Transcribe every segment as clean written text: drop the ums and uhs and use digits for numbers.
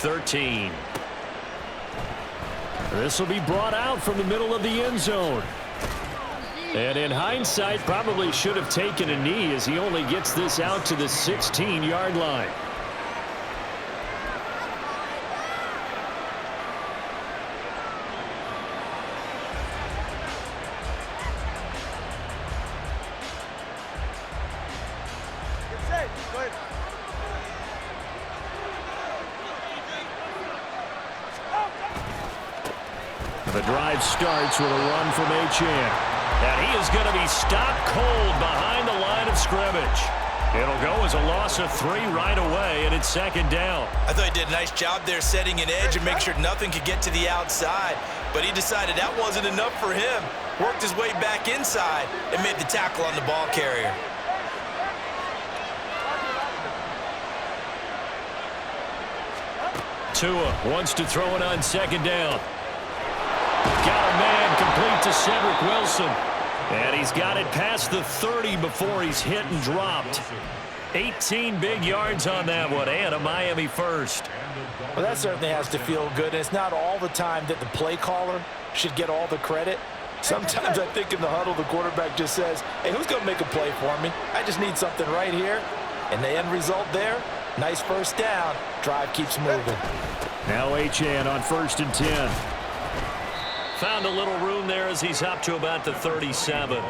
13. This will be brought out from the middle of the end zone. And in hindsight, probably should have taken a knee as he only gets this out to the 16-yard line. The drive starts with a run from Achane. And he is going to be stopped cold behind the line of scrimmage. It'll go as a loss of 3 right away, and it's second down. I thought he did a nice job there setting an edge and make sure nothing could get to the outside. But he decided that wasn't enough for him. Worked his way back inside and made the tackle on the ball carrier. Tua wants to throw it on second down. Got a man complete to Cedric Wilson. And he's got it past the 30 before he's hit and dropped. 18 big yards on that one, and a Miami first. Well, that certainly has to feel good. And it's not all the time that the play caller should get all the credit. Sometimes I think in the huddle, the quarterback just says, hey, who's going to make a play for me? I just need something right here. And the end result there, nice first down. Drive keeps moving. Now Achane on 1st and 10. Found a little room there as he's up to about the 37.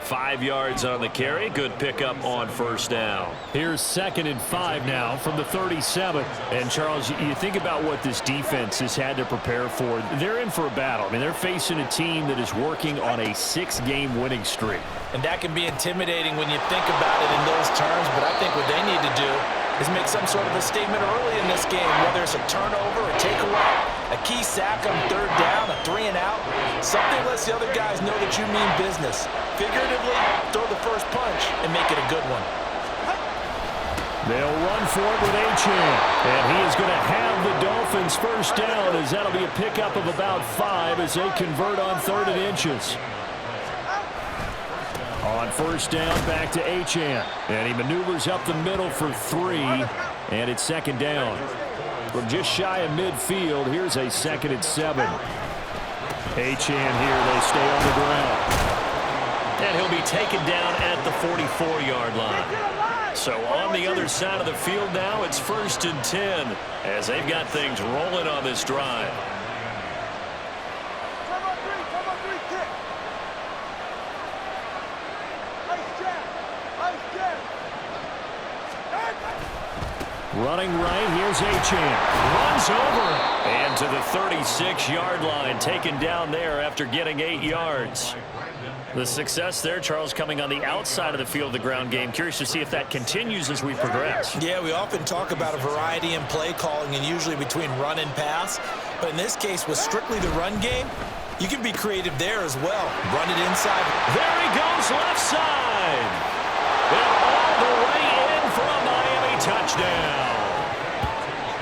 5 yards on the carry. Good pickup on first down. Here's 2nd and 5 now from the 37. And, Charles, you think about what this defense has had to prepare for. They're in for a battle. I mean, they're facing a team that is working on a 6-game winning streak. And that can be intimidating when you think about it in those terms. But I think what they need to do is make some sort of a statement early in this game, whether it's a turnover, a takeaway, a key sack on 3rd down, a 3-and-out. Something lets the other guys know that you mean business. Figuratively, throw the first punch and make it a good one. They'll run for it with Achane. And he is going to have the Dolphins first down, as that'll be a pickup of about 5 as they convert on 3rd and inches. On first down, back to Achane. And he maneuvers up the middle for 3. And it's 2nd down. From just shy of midfield, here's a 2nd and 7. Achane here, they stay on the ground. And he'll be taken down at the 44-yard line. So on the other side of the field now, it's 1st and 10 as they've got things rolling on this drive. Running right, here's Achane. Runs over. And to the 36-yard line, taken down there after getting 8 yards. The success there, Charles, coming on the outside of the field, the ground game. Curious to see if that continues as we progress. Yeah, we often talk about a variety in play calling and usually between run and pass. But in this case, with strictly the run game, you can be creative there as well. Run it inside. There he goes, left side. And all the way in for a Miami touchdown.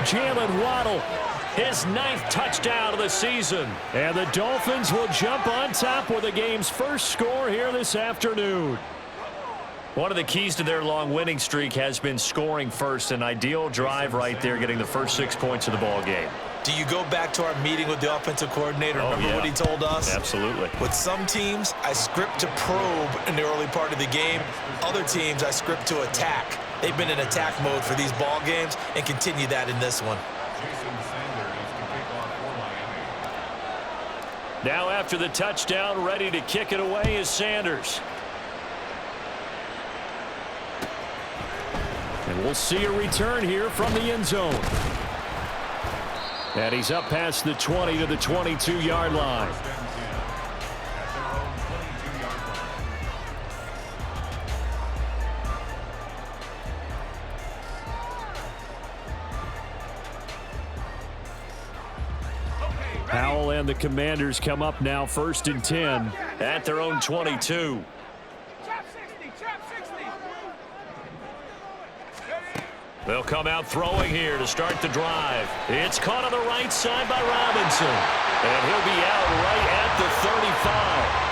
Jalen Waddle, his 9th touchdown of the season. And the Dolphins will jump on top with the game's first score here this afternoon. One of the keys to their long winning streak has been scoring first. An ideal drive right there, getting the first 6 points of the ball game. Do you go back to our meeting with the offensive coordinator? Remember what he told us? Absolutely. With some teams, I script to probe in the early part of the game. Other teams, I script to attack. They've been in attack mode for these ball games and continue that in this one. Now after the touchdown, ready to kick it away is Sanders. And we'll see a return here from the end zone. And he's up past the 20 to the 22-yard line. Powell and the Commanders come up now 1st and 10 at their own 22. They'll come out throwing here to start the drive. It's caught on the right side by Robinson. And he'll be out right at the 35.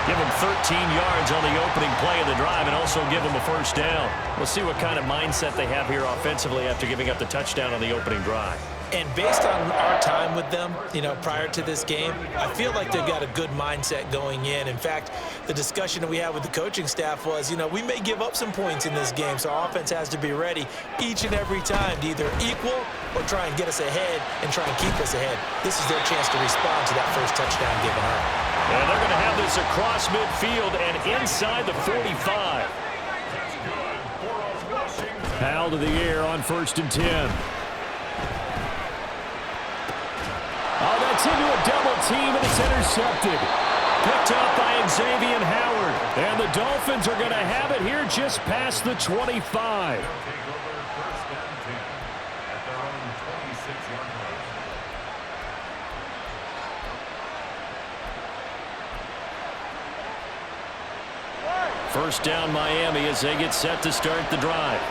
Give him 13 yards on the opening play of the drive and also give him a first down. We'll see what kind of mindset they have here offensively after giving up the touchdown on the opening drive. And based on our time with them, prior to this game, I feel like they've got a good mindset going in. In fact, the discussion that we had with the coaching staff was, we may give up some points in this game, so our offense has to be ready each and every time to either equal or try and get us ahead and try and keep us ahead. This is their chance to respond to that first touchdown given up. And they're going to have this across midfield and inside the 45. Foul to the air on 1st and 10. Oh, that's into a double team, and it's intercepted. Picked up by Xavier Howard. And the Dolphins are going to have it here just past the 25. First down Miami as they get set to start the drive.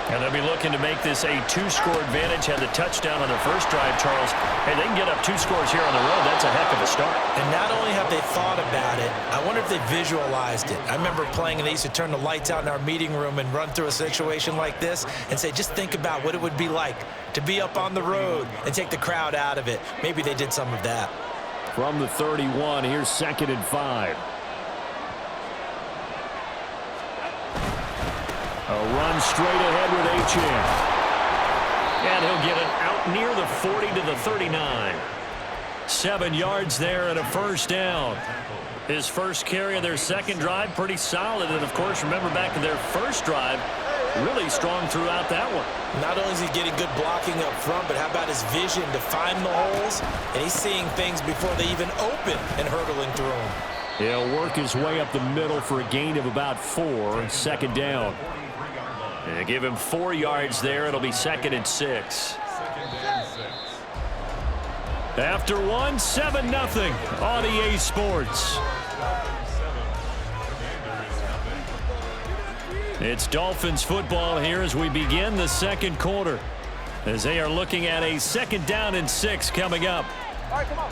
And they'll be looking to make this a 2-score advantage. Had the touchdown on their first drive, Charles. Hey, they can get up 2 scores here on the road. That's a heck of a start. And not only have they thought about it, I wonder if they visualized it. I remember playing, and they used to turn the lights out in our meeting room and run through a situation like this and say, just think about what it would be like to be up on the road and take the crowd out of it. Maybe they did some of that. From the 31, here's 2nd and 5. A run straight ahead with Achane. And he'll get it out near the 40 to the 39. 7 yards there and a first down. His first carry of their second drive, pretty solid. And, of course, remember back to their first drive, really strong throughout that one. Not only is he getting good blocking up front, but how about his vision to find the holes? And he's seeing things before they even open and hurdling through them. He'll work his way up the middle for a gain of about 4. 2nd down. And give him 4 yards there. It'll be 2nd and 6. After 1, 7-0 on EA Sports. It's Dolphins football here as we begin the second quarter, as they are looking at a 2nd down and 6 coming up. All right, come on.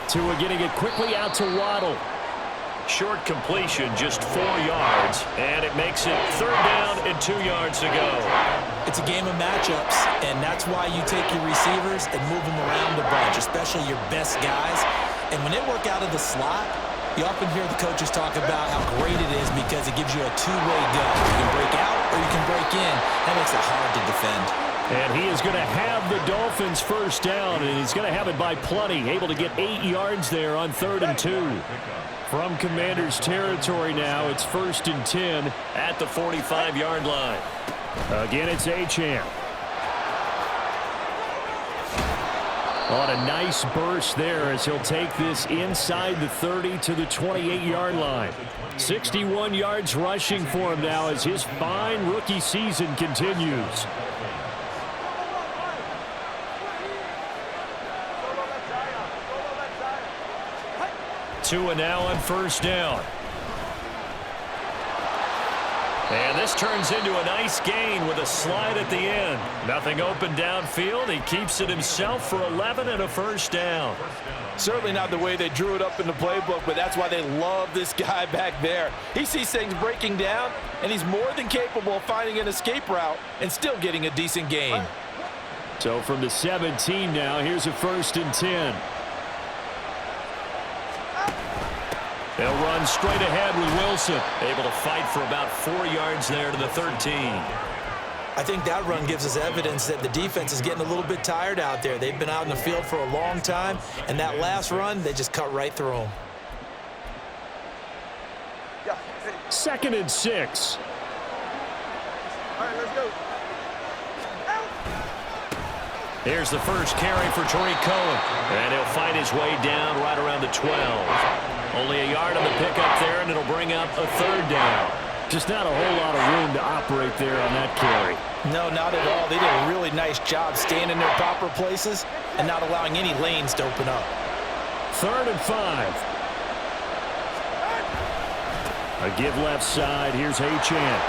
Tua getting it quickly out to Waddle. Short completion, just 4 yards, and it makes it 3rd down and 2 yards to go. It's a game of matchups, and that's why you take your receivers and move them around a bunch, especially your best guys. And when they work out of the slot, you often hear the coaches talk about how great it is because it gives you a two-way go. You can break out or you can break in. That makes it hard to defend. And he is going to have the Dolphins first down, and he's going to have it by plenty. Able to get 8 yards there on 3rd and 2. From Commanders territory now, it's 1st and 10 at the 45-yard line. Again, it's Achane. On a nice burst there as he'll take this inside the 30 to the 28-yard line. 61 yards rushing for him now as his fine rookie season continues. Tua now on first down. And this turns into a nice gain with a slide at the end. Nothing open downfield. He keeps it himself for 11 and a first down. Certainly not the way they drew it up in the playbook, but that's why they love this guy back there. He sees things breaking down, and he's more than capable of finding an escape route and still getting a decent gain. So from the 17 now, here's a 1st and 10. They'll run straight ahead with Wilson. Able to fight for about 4 yards there to the 13. I think that run gives us evidence that the defense is getting a little bit tired out there. They've been out in the field for a long time, and that last run, they just cut right through them. 2nd and 6. All right, let's go. Here's the first carry for Tariq Cohen. And he'll fight his way down right around the 12. Only a yard on the pickup there, and it'll bring up a 3rd down. Just not a whole lot of room to operate there on that carry. No, not at all. They did a really nice job staying in their proper places and not allowing any lanes to open up. 3rd and 5. A give left side. Here's Achane.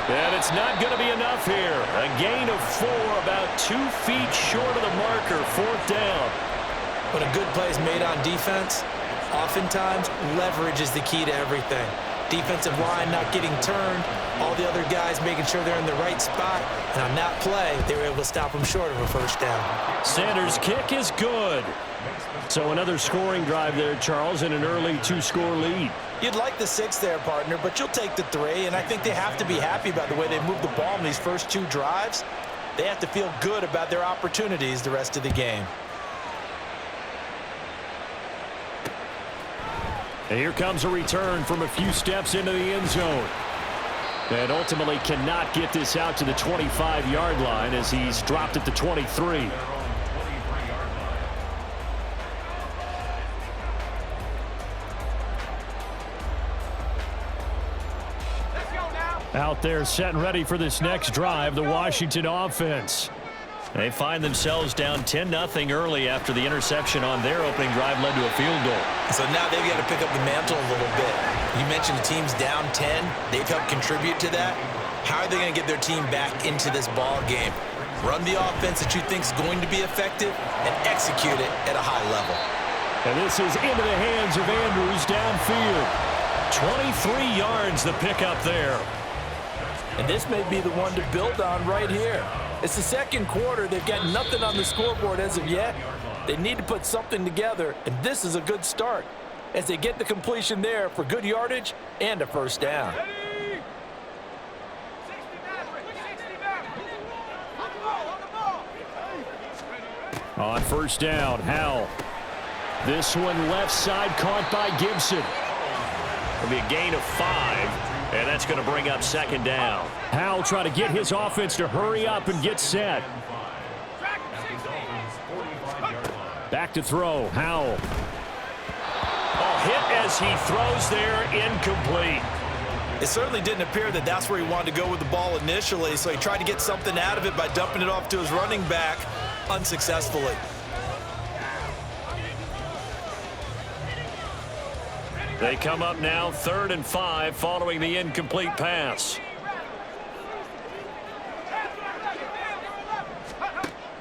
And it's not going to be enough here. A gain of 4, about 2 feet short of the marker, 4th down. When a good play is made on defense, oftentimes leverage is the key to everything. Defensive line not getting turned, all the other guys making sure they're in the right spot, and on that play, they were able to stop them short of a 1st down. Sanders' kick is good. So another scoring drive there, Charles, and an early 2-score lead. You'd like the 6 there, partner, but you'll take the 3, and I think they have to be happy about the way they moved the ball in these first 2 drives. They have to feel good about their opportunities the rest of the game. And here comes a return from a few steps into the end zone. And ultimately cannot get this out to the 25-yard line as he's dropped at the 23. Out there set and ready for this next drive, the Washington offense. They find themselves down 10-0 early after the interception on their opening drive led to a field goal. So now they've got to pick up the mantle a little bit. You mentioned the team's down 10. They've helped contribute to that. How are they going to get their team back into this ball game? Run the offense that you think is going to be effective and execute it at a high level. And this is into the hands of Andrews downfield. 23 yards the pickup there. And this may be the one to build on right here. It's the 2nd quarter. They've got nothing on the scoreboard as of yet. They need to put something together, and this is a good start as they get the completion there for good yardage and a 1st down. On 1st down, Howell. This one left side caught by Gibson. It'll be a gain of 5. And that's going to bring up 2nd down. Howell trying to get his offense to hurry up and get set. Back to throw, Howell. A hit as he throws there, incomplete. It certainly didn't appear that that's where he wanted to go with the ball initially, so he tried to get something out of it by dumping it off to his running back unsuccessfully. They come up now 3rd and 5 following the incomplete pass.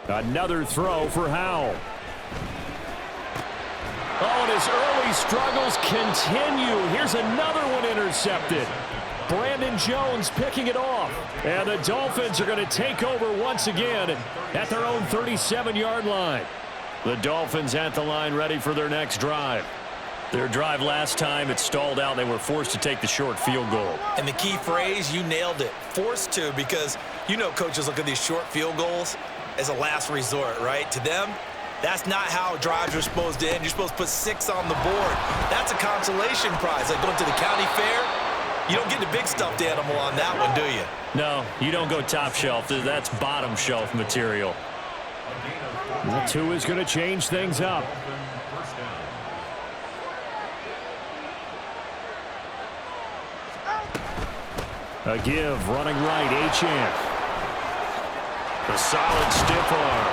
Another throw for Howell. Oh, and his early struggles continue. Here's another one intercepted. Brandon Jones picking it off. And the Dolphins are going to take over once again at their own 37-yard line. The Dolphins at the line ready for their next drive. Their drive last time, it stalled out. They were forced to take the short field goal. And the key phrase, you nailed it. Forced to, because you know coaches look at these short field goals as a last resort, right? To them, that's not how drives are supposed to end. You're supposed to put 6 on the board. That's a consolation prize. Like going to the county fair, you don't get the big stuffed animal on that one, do you? No, you don't go top shelf. That's bottom shelf material. The 2 is going to change things up. A give, running right, Achane. A solid stiff arm.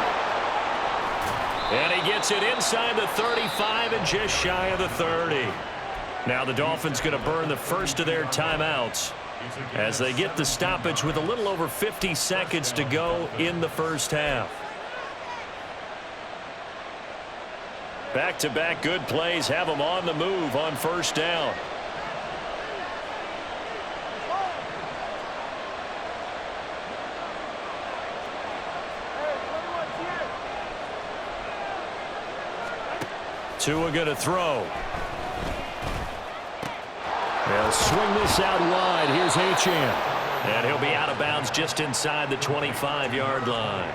And he gets it inside the 35 and just shy of the 30. Now the Dolphins going to burn the first of their timeouts as they get the stoppage with a little over 50 seconds to go in the first half. Back-to-back good plays have them on the move on 1st down. Tua going to throw. They'll swing this out wide. Here's Achane. And he'll be out of bounds just inside the 25-yard line.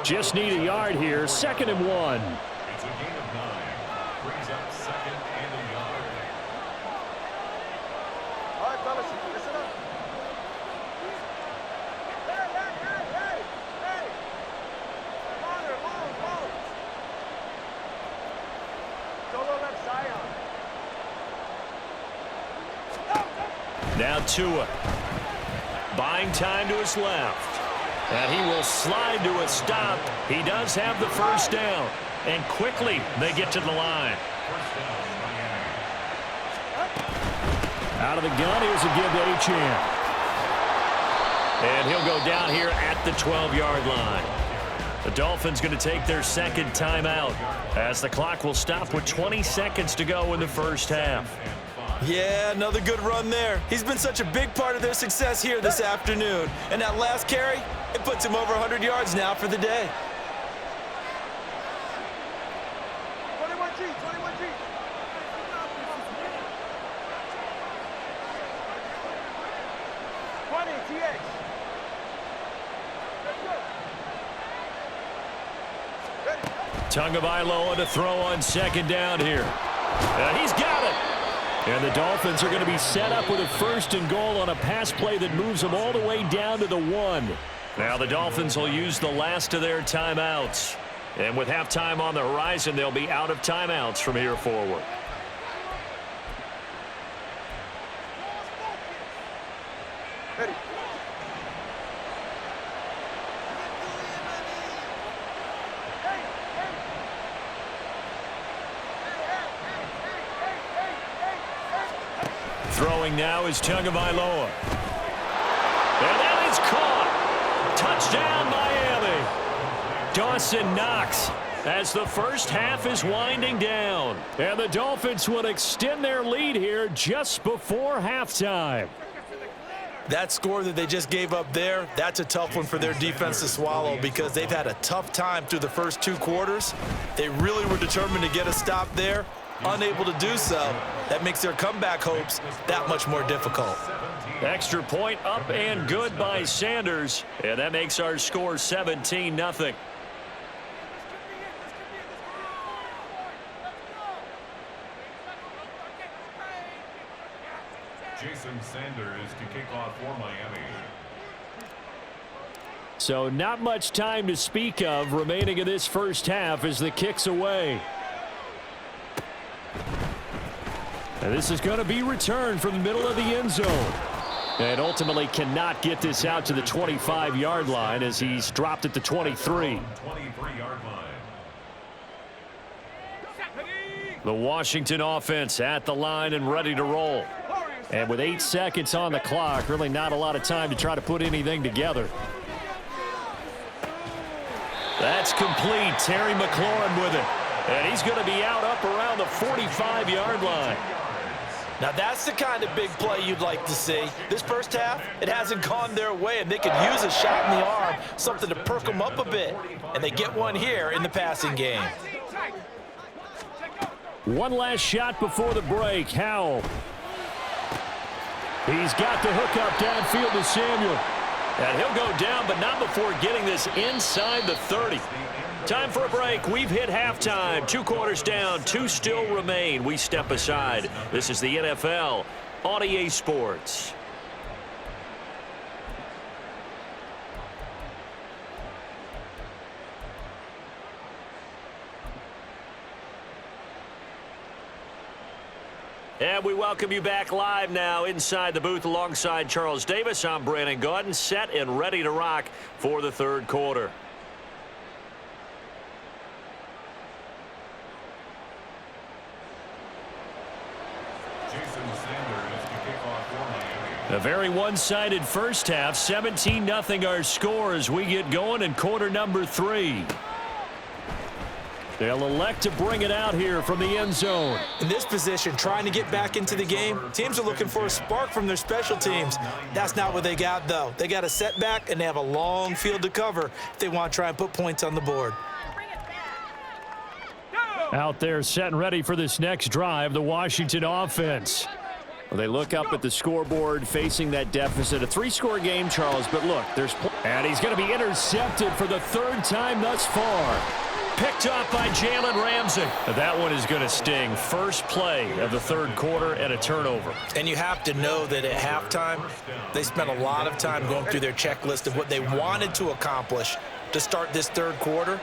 Just need a yard here. 2nd and 1. It's a gain of 9. Brings up 2nd and a yard. All right, fellas, listen up. Hey. Ball. Solo left side. Now Tua. Buying time to his left. And he will slide to a stop. He does have the 1st down. And quickly they get to the line. Out of the gun, here's a give to Achane. And he'll go down here at the 12-yard line. The Dolphins going to take their second timeout as the clock will stop with 20 seconds to go in the first half. Yeah, another good run there. He's been such a big part of their success here this afternoon. And that last carry, it puts him over 100 yards now for the day. 21G, 21G. 20, TX. Let's go. Tagovailoa to throw on second down here. And he's got it. And the Dolphins are going to be set up with a 1st and goal on a pass play that moves them all the way down to the 1. Now the Dolphins will use the last of their timeouts. And with halftime on the horizon, they'll be out of timeouts from here forward. Ready. Throwing now is Tagovailoa. And that is caught. Touchdown, Miami. Dawson Knox as the first half is winding down. And the Dolphins will extend their lead here just before halftime. That score that they just gave up there, that's a tough one for their defense to swallow because they've had a tough time through the first 2 quarters. They really were determined to get a stop there, unable to do so. That makes their comeback hopes that much more difficult. Extra point up and good by Sanders. And that makes our score 17-0. Jason Sanders to kick off for Miami. So not much time to speak of remaining in this first half as the kick's away. And this is going to be returned from the middle of the end zone. And ultimately cannot get this out to the 25-yard line as he's dropped at the 23. 23-yard line. The Washington offense at the line and ready to roll. And with 8 seconds on the clock, really not a lot of time to try to put anything together. That's complete. Terry McLaurin with it. And he's going to be out up around the 45-yard line. Now that's the kind of big play you'd like to see. This first half, it hasn't gone their way, and they could use a shot in the arm, something to perk them up a bit. And they get one here in the passing game. One last shot before the break. Howell. He's got the hook up downfield to Samuel. And he'll go down, but not before getting this inside the 30. Time for a break. We've hit halftime. 2 quarters down, 2 still remain. We step aside. This is the NFL on EA Sports. And we welcome you back live now inside the booth alongside Charles Davis. I'm Brandon Gaudin, set and ready to rock for the 3rd quarter. Jason Sanders to kick off for Miami. A very one-sided first half. 17-0 our score as we get going in quarter number 3. They'll elect to bring it out here from the end zone. In this position, trying to get back into the game, teams are looking for a spark from their special teams. That's not what they got, though. They got a setback, and they have a long field to cover if they want to try and put points on the board. Out there set and ready for this next drive, the Washington offense. Well, they look up at the scoreboard facing that deficit. A 3-score game, Charles, but look, and he's going to be intercepted for the 3rd time thus far. Picked off by Jalen Ramsey. That one is going to sting. First play of the 3rd quarter and a turnover. And you have to know that at halftime, they spent a lot of time going through their checklist of what they wanted to accomplish to start this 3rd quarter.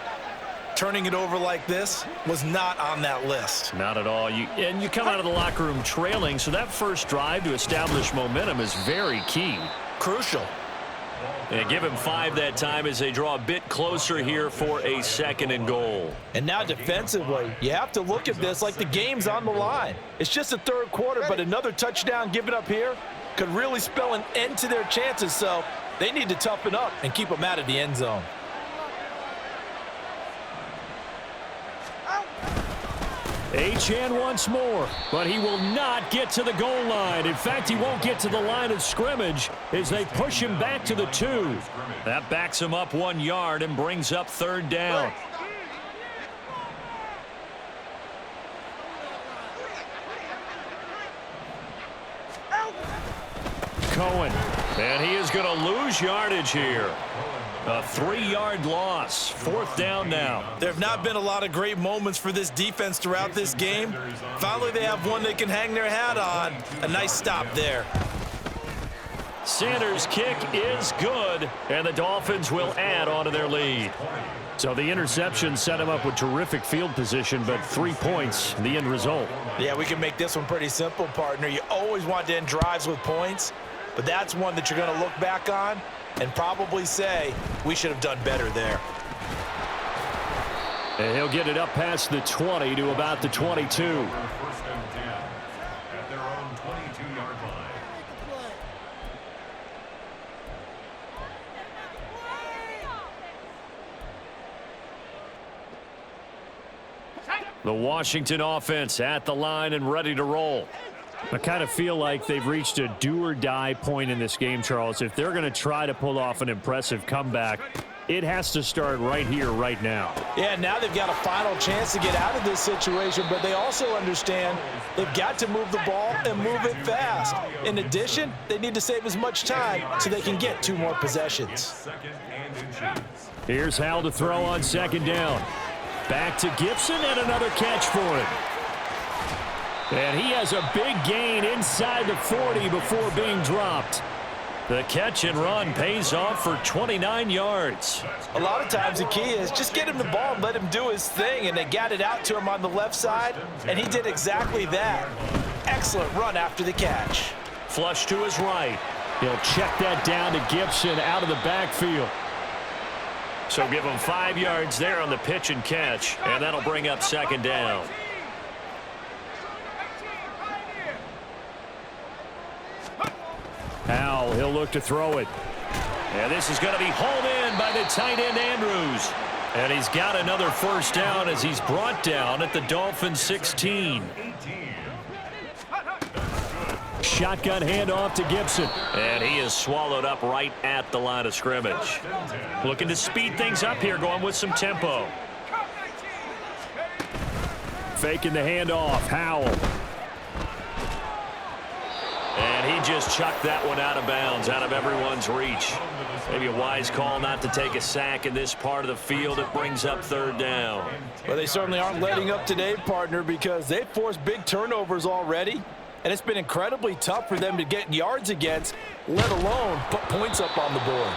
Turning it over like this was not on that list. Not at all. You come out of the locker room trailing, so that first drive to establish momentum is very key. Crucial. And give him 5 that time as they draw a bit closer here for a 2nd and goal. And now defensively, you have to look at this like the game's on the line. It's just the 3rd quarter, but another touchdown given up here could really spell an end to their chances. So They need to toughen up and keep them out of the end zone. Achane once more, but he will not get to the goal line. In fact, he won't get to the line of scrimmage as they push him back to the 2. That backs him up 1 yard and brings up third down. Cohen. And he is going to lose yardage here. A 3-yard loss. 4th down now. There have not been a lot of great moments for this defense throughout this game. Finally, they have one they can hang their hat on. A nice stop there. Sanders' kick is good, and the Dolphins will add on to their lead. So the interception set him up with terrific field position, but 3 points, the end result. Yeah, we can make this one pretty simple, partner. You always want to end drives with points, but that's one that you're going to look back on and probably say, we should have done better there. And he'll get it up past the 20 to about the 22. 1st and 10 at their own 22-yard line. The Washington offense at the line and ready to roll. I kind of feel like they've reached a do-or-die point in this game, Charles. If they're going to try to pull off an impressive comeback, it has to start right here, right now. Yeah, now they've got a final chance to get out of this situation, but they also understand they've got to move the ball and move it fast. In addition, they need to save as much time so they can get 2 more possessions. Here's Hal to throw on 2nd down. Back to Gibson and another catch for him. And he has a big gain inside the 40 before being dropped. The catch and run pays off for 29 yards. A lot of times the key is just get him the ball and let him do his thing, and they got it out to him on the left side, and he did exactly that. Excellent run after the catch. Flush to his right. He'll check that down to Gibson out of the backfield. So give him 5 yards there on the pitch and catch, and that'll bring up 2nd down. Hal, he'll look to throw it. And this is going to be hauled in by the tight end Andrews. And he's got another 1st down as he's brought down at the Dolphins 16. Shotgun handoff to Gibson. And he is swallowed up right at the line of scrimmage. Looking to speed things up here, going with some tempo. Faking the handoff. Howell. And he just chucked that one out of bounds, out of everyone's reach. Maybe a wise call not to take a sack in this part of the field. It brings up 3rd down. Well, they certainly aren't letting up today, partner, because they've forced big turnovers already, and it's been incredibly tough for them to get yards against, let alone put points up on the board.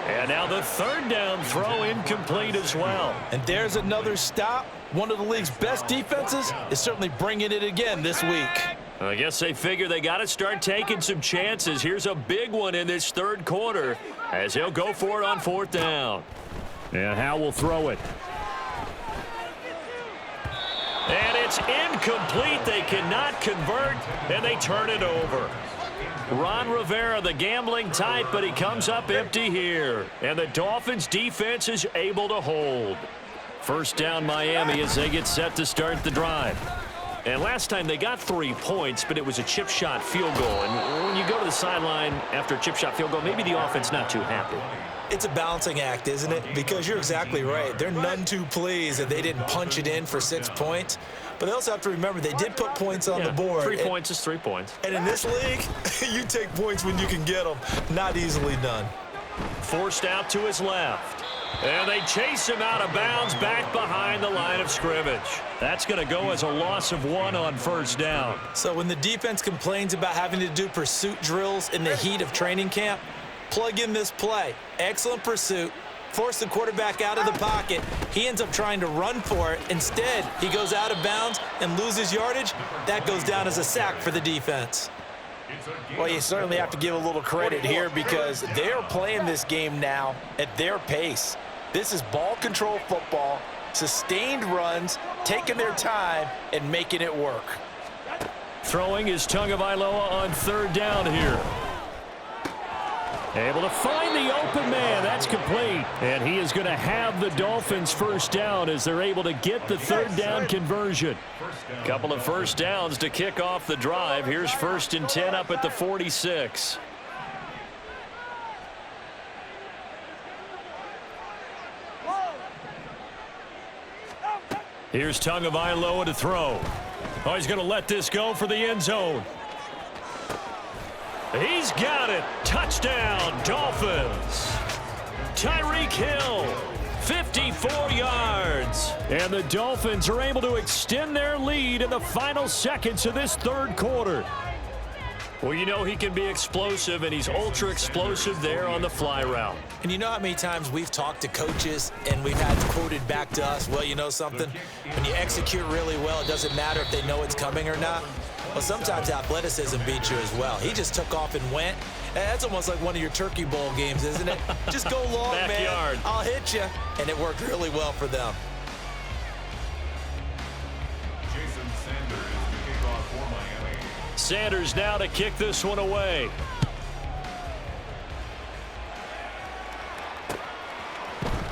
And now the 3rd down throw incomplete as well. And there's another stop. One of the league's best defenses is certainly bringing it again this week. I guess they figure they got to start taking some chances. Here's a big one in this 3rd quarter as he'll go for it on 4th down. And Hal will throw it. And it's incomplete. They cannot convert, and they turn it over. Ron Rivera, the gambling type, but he comes up empty here. And the Dolphins defense is able to hold. 1st down Miami as they get set to start the drive. And last time they got 3 points, but it was a chip shot field goal. And when you go to the sideline after a chip shot field goal, maybe the offense not too happy. It's a balancing act, isn't it? Because you're exactly right. They're none too pleased that they didn't punch it in for 6 points. But they also have to remember they did put points on the board. 3 points is 3 points. And in this league, you take points when you can get them. Not easily done. Forced out to his left. And they chase him out of bounds back behind the line of scrimmage. That's going to go as a loss of 1 on 1st down. So when the defense complains about having to do pursuit drills in the heat of training camp, plug in this play. Excellent pursuit. Force the quarterback out of the pocket. He ends up trying to run for it. Instead, he goes out of bounds and loses yardage. That goes down as a sack for the defense. Well, you certainly have to give a little credit here because they're playing this game now at their pace. This is ball control football, sustained runs, taking their time, and making it work. Throwing is Tagovailoa on 3rd down here. Able to find the open man. That's complete. And he is going to have the Dolphins first down as they're able to get the third down conversion. Couple of first downs to kick off the drive. Here's 1st and 10 up at the 46. Here's Tagovailoa to throw. Oh, he's going to let this go for the end zone. He's got it. Touchdown, Dolphins. Tyreek Hill, 54 yards. And the Dolphins are able to extend their lead in the final seconds of this third quarter. Well, you know he can be explosive, and he's ultra explosive there on the fly route. And you know how many times we've talked to coaches and we've had quoted back to us, well, you know something? When you execute really well, it doesn't matter if they know it's coming or not. Well, sometimes athleticism beats you as well. He just took off and went. That's almost like one of your Turkey Bowl games, isn't it? Just go long, Backyard. man. I'll hit you. And it worked really well for them. Jason Sanders to kick off for Miami. Sanders now to kick this one away.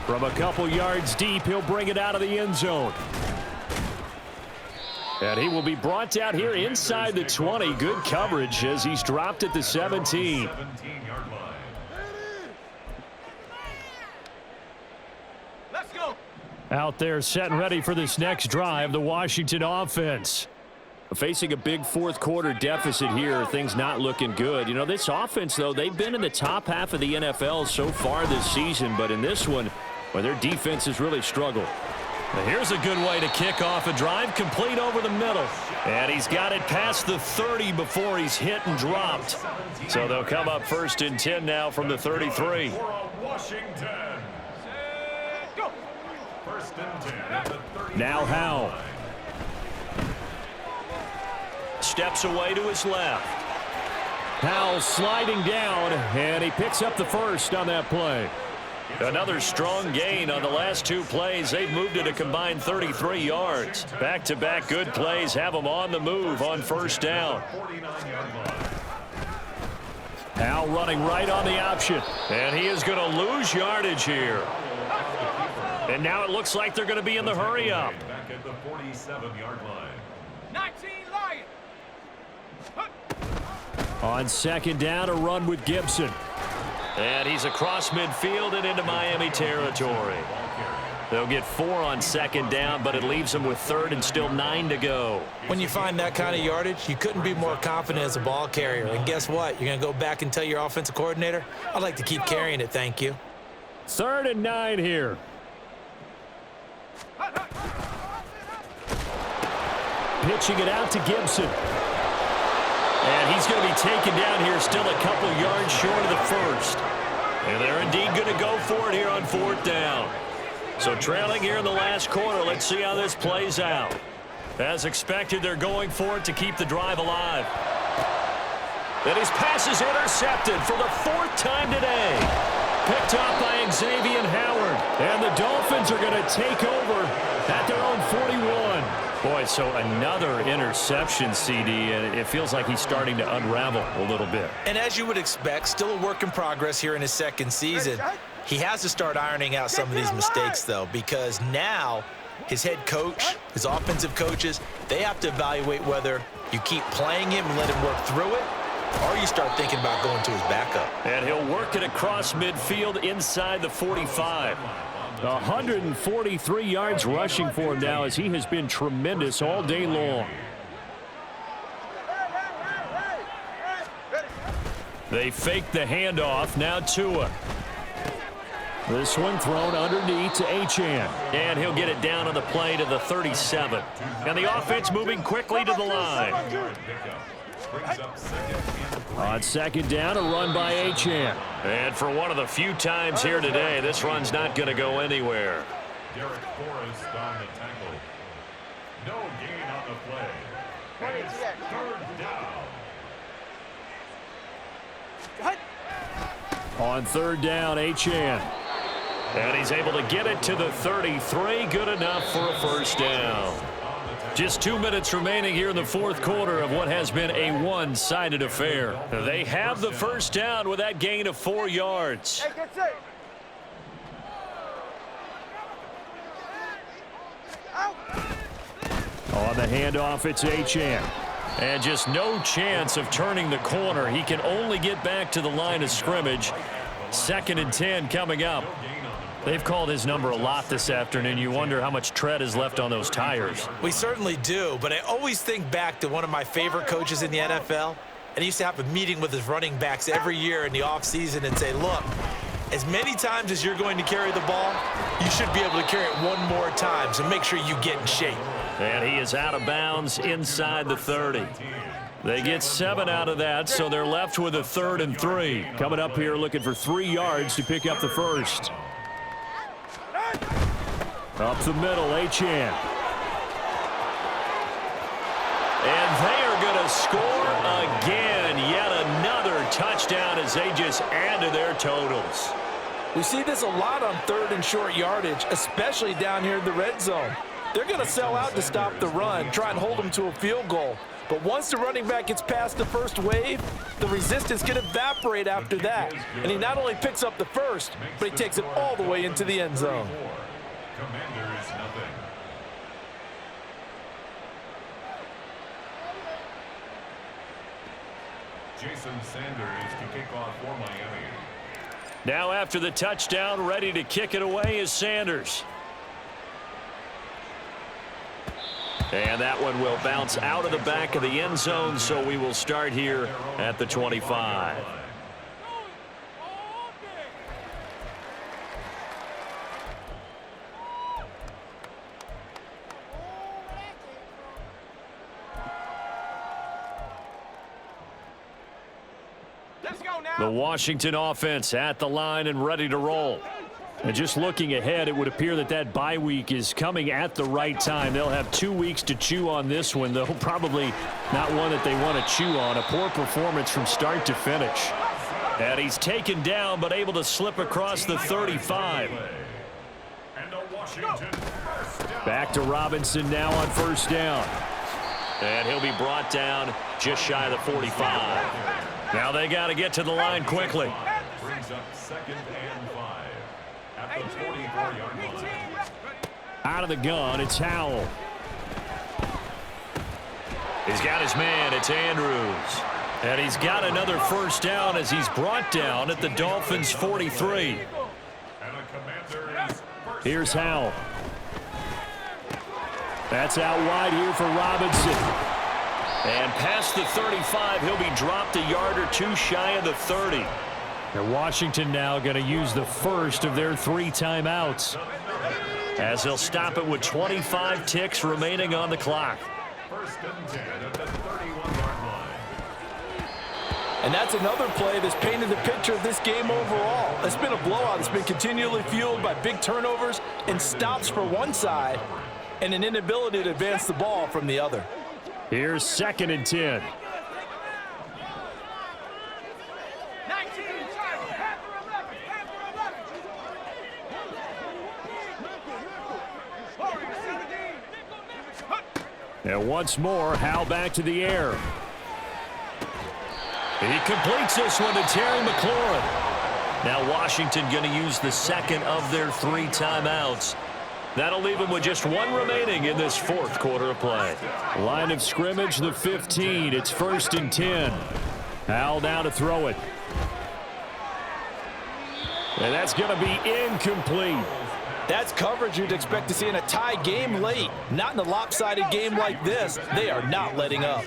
From a couple yards deep, he'll bring it out of the end zone. And he will be brought out here inside the 20. Good coverage as he's dropped at the 17. 17-yard line. Let's go. Out there set and ready for this next drive, the Washington offense. Facing a big fourth quarter deficit here, things not looking good. You know, this offense, though, they've been in the top half of the NFL so far this season, but in this one, well, their defense has really struggled. Now here's a good way to kick off a drive, complete over the middle. And he's got it past the 30 before he's hit and dropped. So they'll come up 1st and 10 now from the 33. For Washington. Go. 1st and 10 at the 30. Now Howell. Steps away to his left. Howell sliding down, and he picks up the first on that play. Another strong gain on the last 2 plays. They've moved it a combined 33 yards. Back-to-back good plays have them on the move on 1st down. 49-yard line. Howell running right on the option. And he is going to lose yardage here. And now it looks like they're going to be in the hurry up. Back at the 47-yard line. 19 Lions. On 2nd down, a run with Gibson. And he's across midfield and into Miami territory. They'll get 4 on 2nd down, but it leaves them with 3rd and still 9 to go. When you find that kind of yardage, you couldn't be more confident as a ball carrier. And guess what? You're going to go back and tell your offensive coordinator, I'd like to keep carrying it, thank you. 3rd and 9 here. Pitching it out to Gibson. And he's going to be taken down here, still a couple yards short of the 1st. And they're indeed going to go for it here on 4th down. So trailing here in the last quarter, let's see how this plays out. As expected, they're going for it to keep the drive alive. And his pass is intercepted for the 4th time today. Picked off by Xavier Howard. And the Dolphins are going to take over at their own 41. Boy, so another interception, CD, and it feels like he's starting to unravel a little bit. And as you would expect, still a work in progress here in his 2nd season. He has to start ironing out some of these mistakes, though, because now his head coach, his offensive coaches, they have to evaluate whether you keep playing him and let him work through it, or you start thinking about going to his backup. And he'll work it across midfield inside the 45. 143 yards rushing for him now as he has been tremendous all day long. They fake the handoff. Now Tua. This one thrown underneath to Achane. And he'll get it down on the play to the 37. And the offense moving quickly to the line. On 2nd down, a run by Achane. And for one of the few times here today, this run's not going to go anywhere. Derek Forrest on the tackle. No gain on the play. And it's 3rd down. On 3rd down, Achane. And he's able to get it to the 33. Good enough for a 1st down. Just 2 minutes remaining here in the fourth quarter of what has been a one-sided affair. They have the first down with that gain of 4 yards. Hey, get safe. On the handoff, it's Achane. And just no chance of turning the corner. He can only get back to the line of scrimmage. 2nd and 10 coming up. They've called his number a lot this afternoon. You wonder how much tread is left on those tires. We certainly do, but I always think back to one of my favorite coaches in the NFL. And he used to have a meeting with his running backs every year in the offseason and say, look, as many times as you're going to carry the ball, you should be able to carry it one more time, so make sure you get in shape. And he is out of bounds inside the 30. They get 7 out of that, so they're left with a 3rd and 3. Coming up here looking for 3 yards to pick up the first. Up the middle, Achane. And they are going to score again. Yet another touchdown as they just add to their totals. We see this a lot on 3rd and short yardage, especially down here in the red zone. They're going to sell out to stop the run, try and hold them to a field goal. But once the running back gets past the first wave, the resistance can evaporate after that. And he not only picks up the first, but he takes it all the way into the end zone. Commanders nothing. Jason Sanders to kick off for Miami. Now after the touchdown, ready to kick it away is Sanders. And that one will bounce out of the back of the end zone, so we will start here at the 25. Let's go now. The Washington offense at the line and ready to roll. And just looking ahead, it would appear that that bye week is coming at the right time. They'll have 2 weeks to chew on this one, though probably not one that they want to chew on. A poor performance from start to finish. And he's taken down, but able to slip across the 35. Back to Robinson now on first down. And he'll be brought down just shy of the 45. Now they got to get to the line quickly. Brings up 2nd and 5 at the 44-yard line. Out of the gun, it's Howell. He's got his man, it's Andrews. And he's got another first down as he's brought down at the Dolphins' 43. And the Commanders first. Here's Howell. That's out wide here for Robinson. And past the 35, he'll be dropped a yard or 2 shy of the 30. And Washington now going to use the first of their 3 timeouts, as they'll stop it with 25 ticks remaining on the clock. 1st and 10 at the 31-yard line. And that's another play that's painted the picture of this game overall. It's been a blowout. It's been continually fueled by big turnovers and stops for one side and an inability to advance the ball from the other. Here's 2nd and 10. 19, Panther 11, Panther 11. And once more, Howell back to the air. He completes this one to Terry McLaurin. Now Washington going to use the 2nd of their 3 timeouts. That'll leave them with just 1 remaining in this 4th quarter of play. Line of scrimmage, the 15. It's 1st and 10. Howell now to throw it. And that's going to be incomplete. That's coverage you'd expect to see in a tie game late. Not in a lopsided game like this. They are not letting up.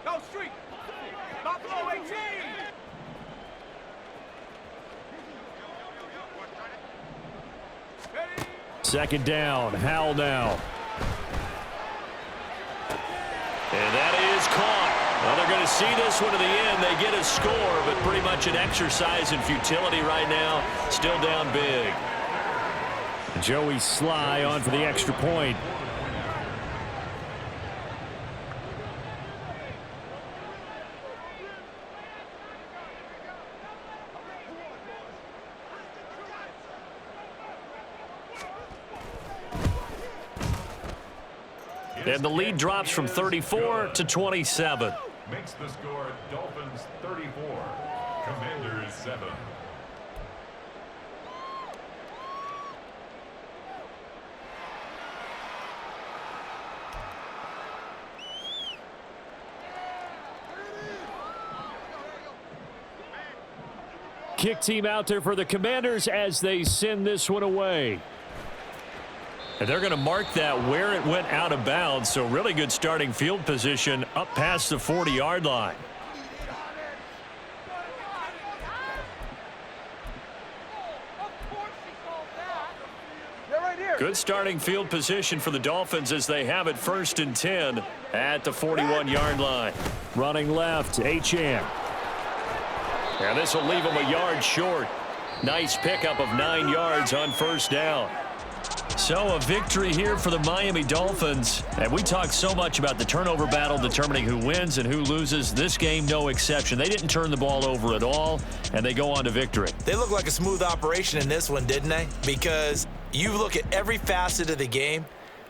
Go street. Buffalo 18. Ready. 2nd down. Howell now. And that is caught. Well, they're going to see this one to the end. They get a score, but pretty much an exercise in futility right now. Still down big. Joey Sly on for the extra point. And the lead drops from 34 to 27. Makes the score Dolphins 34, Commanders 7. Kick team out there for the Commanders as they send this one away. And they're going to mark that where it went out of bounds, so really good starting field position up past the 40-yard line. Good starting field position for the Dolphins as they have it 1st and 10 at the 41-yard line. Running left, Achane. And this will leave him a yard short. Nice pickup of 9 yards on 1st down. So a victory here for the Miami Dolphins. And we talked so much about the turnover battle determining who wins and who loses. This game, no exception. They didn't turn the ball over at all, and they go on to victory. They look like a smooth operation in this one, didn't they? Because you look at every facet of the game,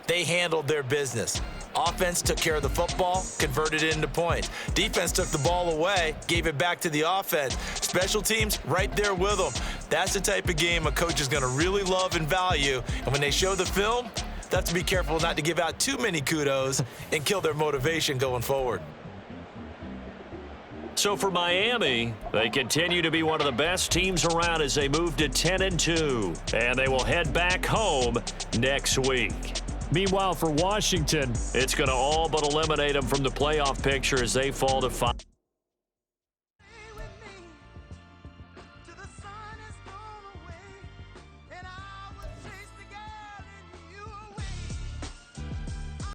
they handled their business. Offense took care of the football, converted it into points. Defense took the ball away, gave it back to the offense. Special teams, right there with them. That's the type of game a coach is going to really love and value. And when they show the film, they have to be careful not to give out too many kudos and kill their motivation going forward. So for Miami, they continue to be one of the best teams around as they move to 10-2. And they will head back home next week. Meanwhile, for Washington, it's going to all but eliminate them from the playoff picture as they fall to 5.